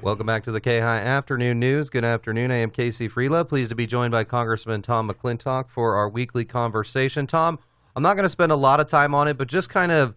Welcome back to the KAHI Afternoon News. Good afternoon. I am Casey Freelove. Pleased to be joined by Congressman Tom McClintock for our weekly conversation. Tom, I'm not going to spend a lot of time on it, but just kind of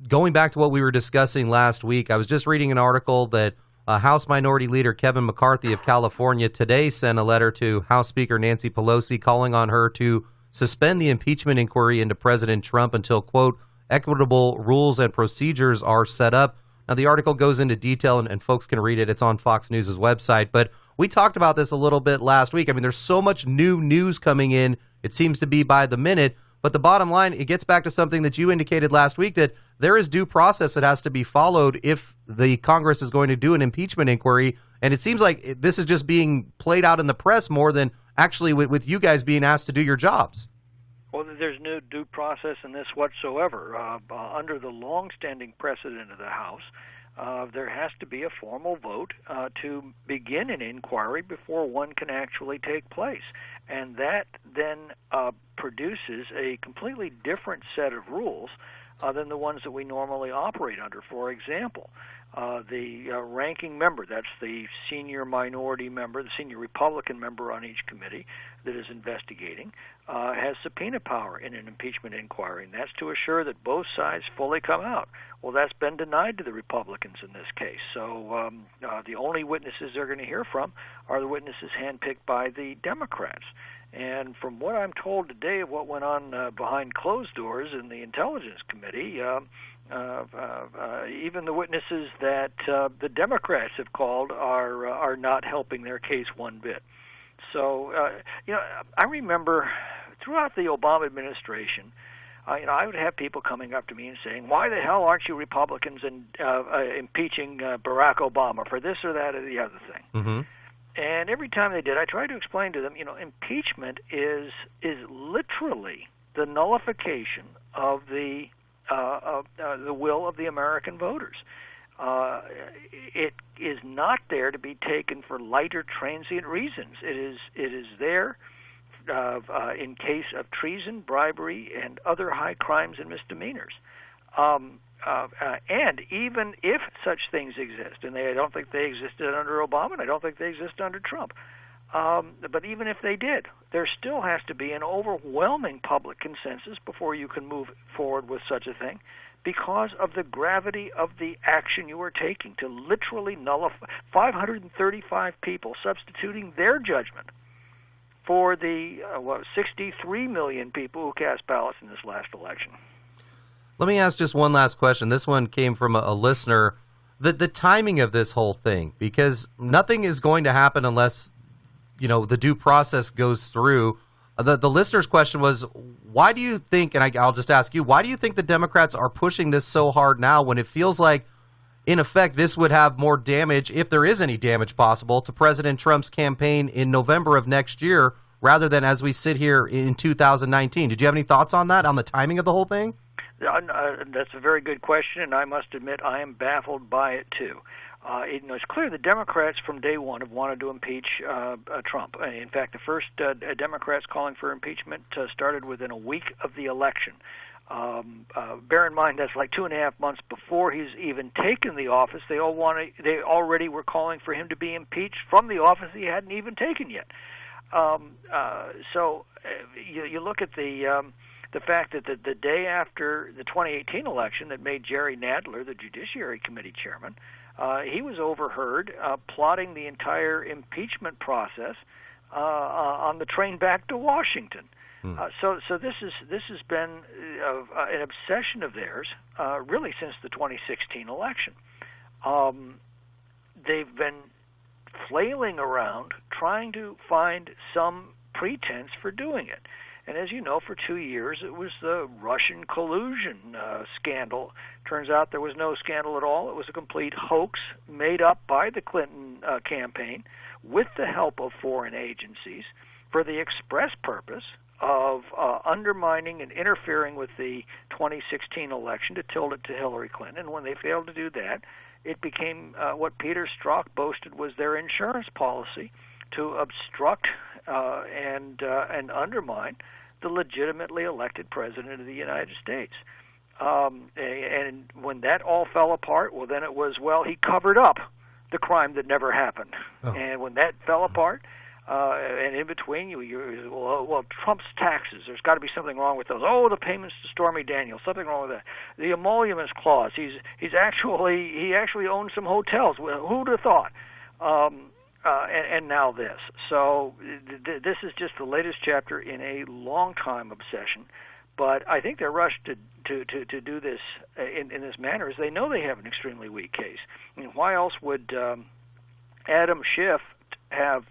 going back to what we were discussing last week, I was just reading an article that House Minority Leader Kevin McCarthy of California today sent a letter to House Speaker Nancy Pelosi calling on her to suspend the impeachment inquiry into President Trump until, quote, equitable rules and procedures are set up. Now, the article goes into detail, and folks can read it. It's on Fox News' website. But we talked about this a little bit last week. I mean, there's so much new news coming in. It seems to be by the minute. But the bottom line, it gets back to something that you indicated last week, that there is due process that has to be followed if the Congress is going to do an impeachment inquiry. And it seems like this is just being played out in the press more than actually with you guys being asked to do your jobs. Well, there's no due process in this whatsoever. Under the long-standing precedent of the House, there has to be a formal vote to begin an inquiry before one can actually take place. And that then produces a completely different set of rules than the ones that we normally operate under. For example, the ranking member, that's the senior minority member, the senior Republican member on each committee that is investigating, has subpoena power in an impeachment inquiry, and that's to assure that both sides fully come out. Well, that's been denied to the Republicans in this case. So the only witnesses they're going to hear from are the witnesses handpicked by the Democrats. And from what I'm told today of what went on behind closed doors in the Intelligence Committee, even the witnesses that the Democrats have called are not helping their case one bit. So, I remember throughout the Obama administration, I would have people coming up to me and saying, why the hell aren't you Republicans impeaching Barack Obama for this or that or the other thing? Mm-hmm. And every time they did, I tried to explain to them, impeachment is literally the nullification of the will of the American voters. It is not there to be taken for light or transient reasons. It is there in case of treason, bribery, and other high crimes and misdemeanors. And even if such things exist, and I don't think they existed under Obama, and I don't think they exist under Trump, but even if they did, there still has to be an overwhelming public consensus before you can move forward with such a thing, because of the gravity of the action you are taking to literally nullify 535 people substituting their judgment for the 63 million people who cast ballots in this last election. Let me ask just one last question. This one came from a listener. The timing of this whole thing, because nothing is going to happen unless, the due process goes through. The listener's question was, why do you think, and I'll just ask you, why do you think the Democrats are pushing this so hard now when it feels like, in effect, this would have more damage, if there is any damage possible, to President Trump's campaign in November of next year, rather than as we sit here in 2019? Did you have any thoughts on that, on the timing of the whole thing? That's a very good question, and I must admit I am baffled by it, too. It's clear the Democrats from day one have wanted to impeach Trump. In fact, the first Democrats calling for impeachment started within a week of the election. Bear in mind that's like 2.5 months before he's even taken the office. They already were calling for him to be impeached from the office he hadn't even taken yet. So you look at the fact that the day after the 2018 election that made Jerry Nadler the Judiciary Committee chairman, he was overheard plotting the entire impeachment process on the train back to Washington. So this has been an obsession of theirs really since the 2016 election. They've been flailing around trying to find some pretense for doing it. And as you know, for 2 years, it was the Russian collusion scandal. Turns out there was no scandal at all. It was a complete hoax made up by the Clinton campaign with the help of foreign agencies for the express purpose of undermining and interfering with the 2016 election to tilt it to Hillary Clinton. And when they failed to do that, it became what Peter Strzok boasted was their insurance policy to obstruct and undermine the legitimately elected president of the United States. And when that all fell apart, well, then it was, he covered up the crime that never happened. Oh. And when that fell apart, and in between, well, Trump's taxes, there's got to be something wrong with those. Oh, the payments to Stormy Daniels, something wrong with that. The emoluments clause, he actually owns some hotels. Well, who'd have thought? And now this. So this is just the latest chapter in a long-time obsession. But I think they're rushed to do this in this manner, as they know they have an extremely weak case. I mean, why else would Adam Schiff have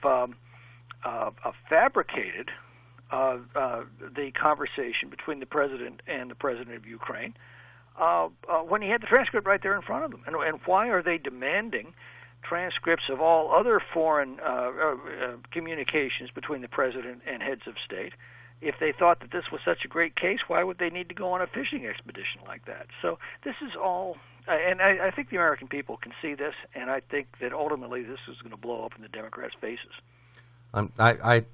fabricated the conversation between the president and the president of Ukraine when he had the transcript right there in front of them? And why are they demanding transcripts of all other foreign communications between the president and heads of state? If they thought that this was such a great case, why would they need to go on a fishing expedition like that? So this is all, and I think the American people can see this, and I think that ultimately this is going to blow up in the Democrats' faces. I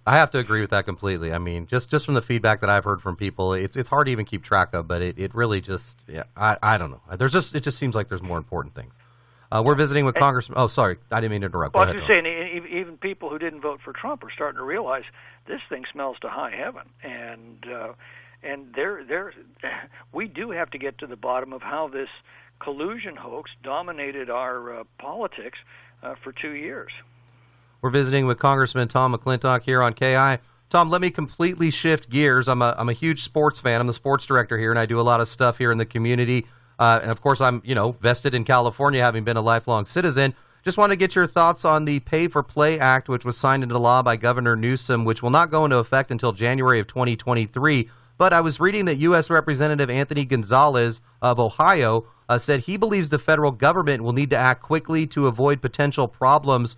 have to agree with that completely. I mean, just from the feedback that I've heard from people, it's hard to even keep track of, but it really just, I don't know. It just seems like there's more important things. We're visiting with Congressman. Oh, sorry, I didn't mean to interrupt. Well, I was just saying, even people who didn't vote for Trump are starting to realize this thing smells to high heaven, and we do have to get to the bottom of how this collusion hoax dominated our politics for 2 years. We're visiting with Congressman Tom McClintock here on KAHI. Tom, let me completely shift gears. I'm a huge sports fan. I'm the sports director here, and I do a lot of stuff here in the community. And of course, I'm vested in California, having been a lifelong citizen. Just want to get your thoughts on the Pay for Play Act, which was signed into law by Governor Newsom, which will not go into effect until January of 2023. But I was reading that U.S. Representative Anthony Gonzalez of Ohio said he believes the federal government will need to act quickly to avoid potential problems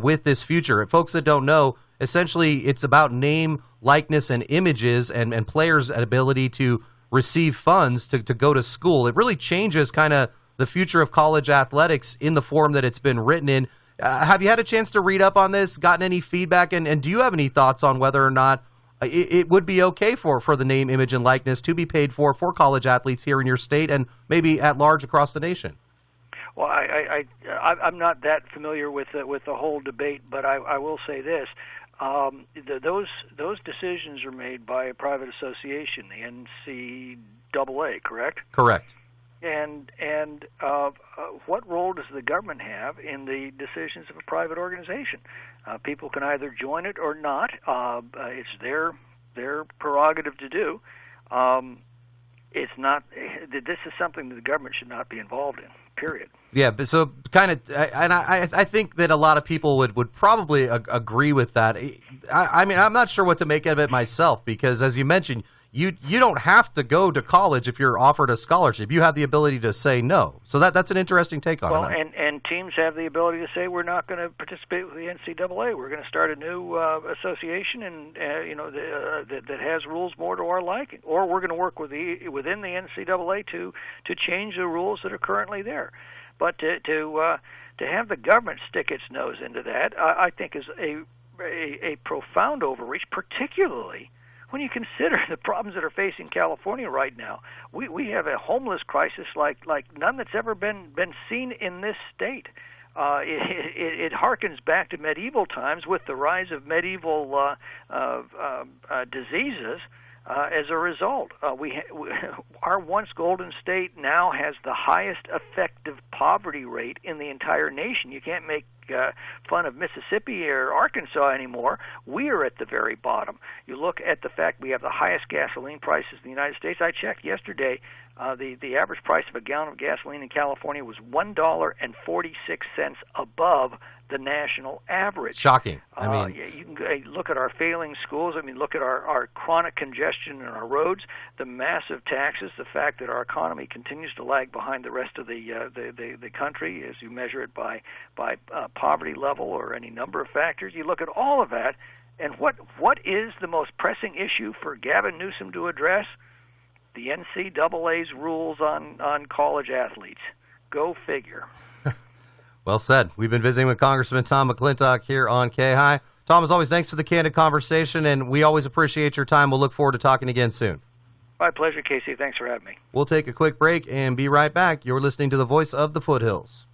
with this future. Folks that don't know, essentially it's about name, likeness, and images and players' ability to receive funds to go to school. It really changes kind of the future of college athletics in the form that it's been written in. Have you had a chance to read up on this, gotten any feedback, and do you have any thoughts on whether or not it would be okay for the name, image, and likeness to be paid for college athletes here in your state and maybe at large across the nation? Well, I'm not that familiar with the whole debate, but I will say this. Those decisions are made by a private association, the NCAA, correct? Correct. And what role does the government have in the decisions of a private organization? People can either join it or not. It's their prerogative to do. It's not. This is something that the government should not be involved in. Period. Yeah, but so kind of, and I think that a lot of people would probably agree with that. I mean, I'm not sure what to make of it myself because, as you mentioned, you don't have to go to college if you're offered a scholarship. You have the ability to say no. So that's an interesting take on it. Well, and teams have the ability to say we're not going to participate with the NCAA. We're going to start a new association, and that has rules more to our liking, or we're going to work within the NCAA to change the rules that are currently there. But to have the government stick its nose into that, I think is a profound overreach, particularly when you consider the problems that are facing California right now. We have a homeless crisis like none that's ever been seen in this state. It harkens back to medieval times with the rise of medieval diseases. As a result, our once golden state now has the highest effective poverty rate in the entire nation. You can't make fun of Mississippi or Arkansas anymore. We are at the very bottom. You look at the fact we have the highest gasoline prices in the United States. I checked yesterday. The average price of a gallon of gasoline in California was $1.46 above the national average. Shocking. I mean, you can look at our failing schools. I mean, look at our chronic congestion in our roads, the massive taxes, the fact that our economy continues to lag behind the rest of the country as you measure it by poverty level or any number of factors. You look at all of that, and what is the most pressing issue for Gavin Newsom to address? The NCAA's rules on college athletes. Go figure. Well said. We've been visiting with Congressman Tom McClintock here on KAHI. Tom, as always, thanks for the candid conversation, and we always appreciate your time. We'll look forward to talking again soon. My pleasure, Casey. Thanks for having me. We'll take a quick break and be right back. You're listening to the Voice of the Foothills.